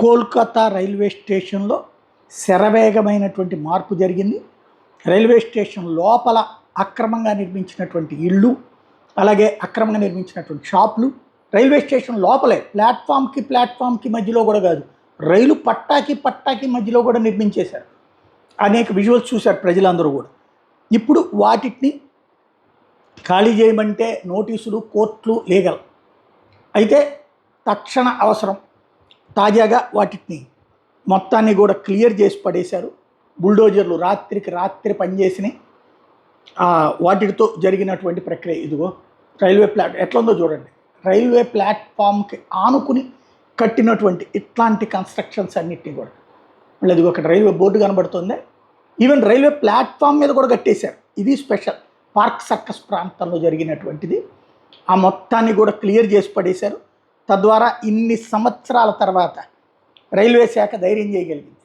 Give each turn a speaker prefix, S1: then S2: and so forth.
S1: Kolkata railway స్టేషన్లో శరవేగమైనటువంటి మార్పు జరిగింది. రైల్వే స్టేషన్ లోపల అక్రమంగా నిర్మించినటువంటి ఇళ్ళు, అలాగే అక్రమంగా నిర్మించినటువంటి షాపులు, రైల్వే స్టేషన్ లోపలే ప్లాట్ఫామ్కి మధ్యలో కూడా కాదు, రైలు పట్టాకి మధ్యలో కూడా నిర్మించేశారు. అనేక విజువల్స్ చూశారు ప్రజలందరూ కూడా. ఇప్పుడు వాటిని ఖాళీ చేయమంటే నోటీసులు, కోర్టులు లీగల్. అయితే తక్షణ అవసరం. తాజాగా వాటిని మొత్తాన్ని కూడా క్లియర్ చేసి పడేశారు. బుల్డోజర్లు రాత్రికి రాత్రి పనిచేసినాయి. వాటితో జరిగినటువంటి ప్రక్రియ ఇదిగో రైల్వే ఎట్లా ఉందో చూడండి. రైల్వే ప్లాట్ఫామ్కి ఆనుకుని కట్టినటువంటి ఇట్లాంటి కన్స్ట్రక్షన్స్ అన్నిటినీ కూడా మళ్ళీ అది ఒక రైల్వే బోర్డు కనబడుతుంది. ఈవెన్ రైల్వే ప్లాట్ఫామ్ మీద కూడా కట్టేశారు. ఇది స్పెషల్. పార్క్ సర్కస్ ప్రాంతంలో జరిగినటువంటిది. ఆ మొత్తాన్ని కూడా క్లియర్ చేసి పడేశారు. తద్వారా ఇన్ని సంవత్సరాల తర్వాత రైల్వే శాఖ ధైర్యం చేయగలిగింది.